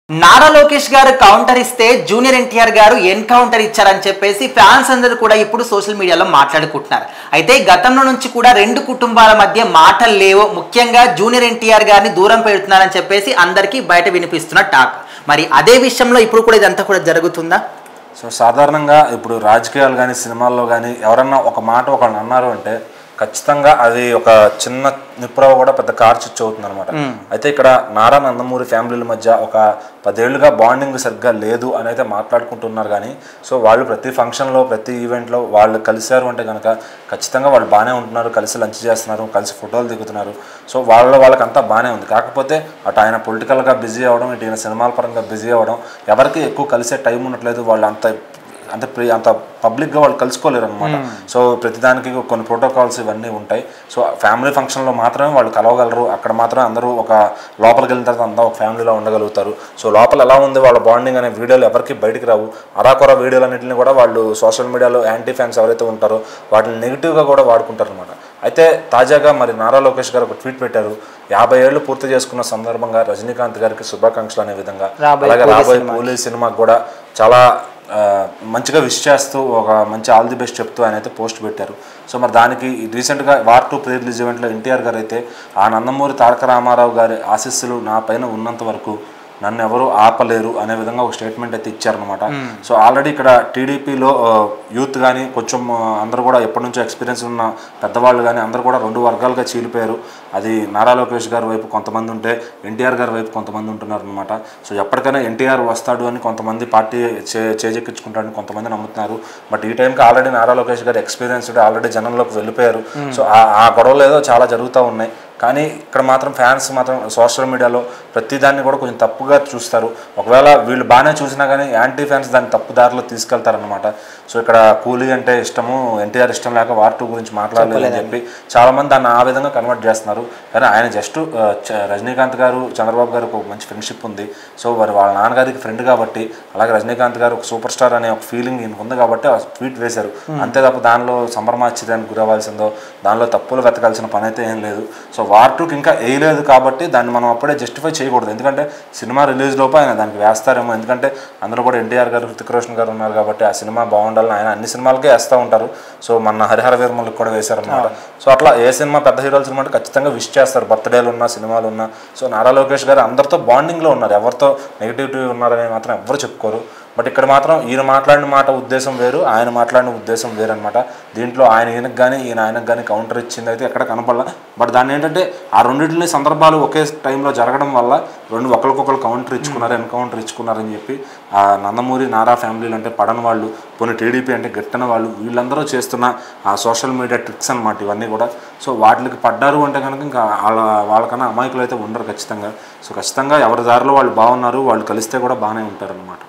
నారా లోకేష్ గారు కౌంటర్ ఇస్తే జూనియర్ ఎన్టీఆర్ గారు ఎన్కౌంటర్ ఇచ్చారని చెప్పేసి ఫ్యాన్స్ అందరూ కూడా ఇప్పుడు సోషల్ మీడియాలో మాట్లాడుకుంటున్నారు. అయితే గతంలో నుంచి కూడా రెండు కుటుంబాల మధ్య మాటలు లేవు, ముఖ్యంగా జూనియర్ ఎన్టీఆర్ గారిని దూరం పెడుతున్నారని చెప్పేసి అందరికీ బయట వినిపిస్తున్న టాక్. మరి అదే విషయంలో ఇప్పుడు కూడా ఇదంతా కూడా జరుగుతుందా? సో సాధారణంగా ఇప్పుడు రాజకీయాలు కానీ సినిమాల్లో కానీ ఎవరన్నా ఒక మాట ఒకళ్ళని అన్నారు అంటే ఖచ్చితంగా అది ఒక చిన్న నిప్పురవ కూడా పెద్ద కార్చిచ్చు అవుతుంది అనమాట. అయితే ఇక్కడ నారా నందమూరి ఫ్యామిలీల మధ్య ఒక 10 ఏళ్ళుగా బాండింగ్ సరిగ్గా లేదు అని అయితే మాట్లాడుకుంటున్నారు. కానీ సో వాళ్ళు ప్రతి ఫంక్షన్లో ప్రతి ఈవెంట్లో వాళ్ళు కలిశారు అంటే కనుక ఖచ్చితంగా వాళ్ళు బాగానే ఉంటున్నారు, కలిసి లంచ్ చేస్తున్నారు, కలిసి ఫోటోలు దిగుతున్నారు. సో వాళ్ళకంతా బాగానే ఉంది. కాకపోతే అటు ఆయన పొలిటికల్గా బిజీ అవ్వడం, ఇటు ఈయన సినిమాల పరంగా బిజీ అవ్వడం, ఎవరికి ఎక్కువ కలిసే టైం ఉండట్లేదు. వాళ్ళు అంత పబ్లిక్గా వాళ్ళు కలుసుకోలేరు అనమాట. సో ప్రతిదానికి కొన్ని ప్రోటోకాల్స్ ఇవన్నీ ఉంటాయి. సో ఫ్యామిలీ ఫంక్షన్లో మాత్రమే వాళ్ళు కలవగలరు. అక్కడ మాత్రం అందరూ ఒక లోపలికి వెళ్ళిన తర్వాత అంతా ఒక ఫ్యామిలీలో ఉండగలుగుతారు. సో లోపల ఎలా ఉంది వాళ్ళ బాండింగ్ అనే వీడియోలు ఎవరికి బయటికి రావు. అరాకొర వీడియోలన్నింటినీ కూడా వాళ్ళు సోషల్ మీడియాలో యాంటీ ఫ్యాన్స్ ఎవరైతే ఉంటారో వాటిని నెగిటివ్గా కూడా వాడుకుంటారు అనమాట. అయితే తాజాగా మరి నారా లోకేష్ గారు ఒక ట్వీట్ పెట్టారు. 50 ఏళ్ళు పూర్తి చేసుకున్న సందర్భంగా రజనీకాంత్ గారికి శుభాకాంక్షలు అనే విధంగా, అలాగే రాబోయే కూలీ సినిమాకి కూడా చాలా మంచిగా విష్ చేస్తూ ఒక మంచి ఆల్ ది బెస్ట్ చెప్తూ ఆయన అయితే పోస్ట్ పెట్టారు. సో మరి దానికి రీసెంట్గా వార్ 2 ప్రీ రిలీజ్ ఈవెంట్లో ఎన్టీఆర్ గారు అయితే ఆ నందమూరి తారక రామారావు గారి ఆశీస్సులు నా పైన ఉన్నంత వరకు నన్ను ఎవరు ఆపలేరు అనే విధంగా ఒక స్టేట్మెంట్ అయితే ఇచ్చారనమాట. సో ఆల్రెడీ ఇక్కడ టీడీపీలో యూత్ కానీ కొంచెం అందరూ కూడా ఎప్పటి నుంచో ఎక్స్పీరియన్స్ ఉన్న పెద్దవాళ్ళు కానీ అందరూ కూడా 2 వర్గాలుగా చీలిపోయారు. అది నారా లోకేష్ గారి వైపు కొంతమంది ఉంటే ఎన్టీఆర్ గారి వైపు కొంతమంది ఉంటున్నారు అనమాట. సో ఎప్పటికైనా ఎన్టీఆర్ వస్తాడు అని కొంతమంది పార్టీ చేజెక్కించుకుంటాడని కొంతమంది నమ్ముతున్నారు. బట్ ఈ టైంకి ఆల్రెడీ నారా లోకేష్ గారు ఎక్స్పీరియన్స్డ్ ఆల్రెడీ జనంలోకి వెళ్ళిపోయారు. సో ఆ గొడవలు ఏదో చాలా జరుగుతూ ఉన్నాయి. కానీ ఇక్కడ మాత్రం ఫ్యాన్స్ మాత్రం సోషల్ మీడియాలో ప్రతిదాన్ని కూడా కొంచెం తప్పుగా చూస్తారు. ఒకవేళ వీళ్ళు బాగానే చూసినా కానీ యాంటీ ఫ్యాన్స్ దాన్ని తప్పు దారిలో తీసుకెళ్తారనమాట. సో ఇక్కడ కూలీ అంటే ఇష్టము, ఎన్టీఆర్ ఇష్టం లేక వార్ 2 గురించి మాట్లాడలేదని చెప్పి చాలామంది దాన్ని ఆ విధంగా కన్వర్ట్ చేస్తున్నారు. కానీ ఆయన జస్ట్ రజనీకాంత్ గారు చంద్రబాబు గారికి ఒక మంచి ఫ్రెండ్షిప్ ఉంది. సో మరి వాళ్ళ నాన్నగారికి ఫ్రెండ్ కాబట్టి, అలాగే రజనీకాంత్ గారు ఒక సూపర్ స్టార్ అనే ఒక ఫీలింగ్ ఈయనకు ఉంది కాబట్టి ఆ ట్వీట్ వేశారు. అంతే తప్ప దానిలో సంభ్రమాశ్చర్యానికి గురవ్వాల్సిందో దానిలో తప్పులు వెతకాల్సిన పని అయితే ఏం లేదు. సో వార్ 2కి ఇంకా వేయలేదు కాబట్టి దాన్ని మనం అప్పుడే జస్టిఫై చేయకూడదు. ఎందుకంటే సినిమా రిలీజ్ లోపు ఆయన దానికి వేస్తారేమో. ఎందుకంటే అందులో కూడా ఎన్టీఆర్ గారు, హృతిక్ రోషన్ గారు ఉన్నారు కాబట్టి ఆ సినిమా బాగుండాలని ఆయన అన్ని సినిమాలకే వేస్తూ ఉంటారు. సో మన హరిహర వీరమల్లికి కూడా వేశారనమాట. సో అట్లా ఏ సినిమా పెద్ద హీరోల సినిమా అంటే ఖచ్చితంగా విష్ చేస్తారు, బర్త్డేలు ఉన్నా సినిమాలు ఉన్నా. సో నారా లోకేష్ గారు అందరితో బాండింగ్లో ఉన్నారు, ఎవరితో నెగిటివిటీ ఉన్నారని మాత్రం ఎవరు చెప్పుకోరు. బట్ ఇక్కడ మాత్రం ఈయన మాట్లాడిన మాట ఉద్దేశం వేరు, ఆయన మాట్లాడిన ఉద్దేశం వేరు అనమాట. దీంట్లో ఈయనకు కానీ ఆయనకు కానీ కౌంటర్ ఇచ్చింది అయితే ఎక్కడ కనపడాల. బట్ దాన్ని ఏంటంటే ఆ రెండింటిని సందర్భాలు ఒకే టైంలో జరగడం వల్ల ఒకరికొకరు కౌంటర్ ఇచ్చుకున్నారు, ఎన్కౌంటర్ ఇచ్చుకున్నారని చెప్పి ఆ నందమూరి నారా ఫ్యామిలీలు అంటే పడని వాళ్ళు, కొన్ని టీడీపీ అంటే గెట్టని వాళ్ళు, వీళ్ళందరూ చేస్తున్న ఆ సోషల్ మీడియా ట్రిక్స్ అనమాట ఇవన్నీ కూడా. సో వాటికి పడ్డారు అంటే కనుక ఇంకా వాళ్ళకన్నా అమాయకులు అయితే ఉండరు ఖచ్చితంగా. సో ఖచ్చితంగా ఎవరి దారిలో వాళ్ళు బాగున్నారు, వాళ్ళు కలిస్తే కూడా బాగానే ఉంటారనమాట.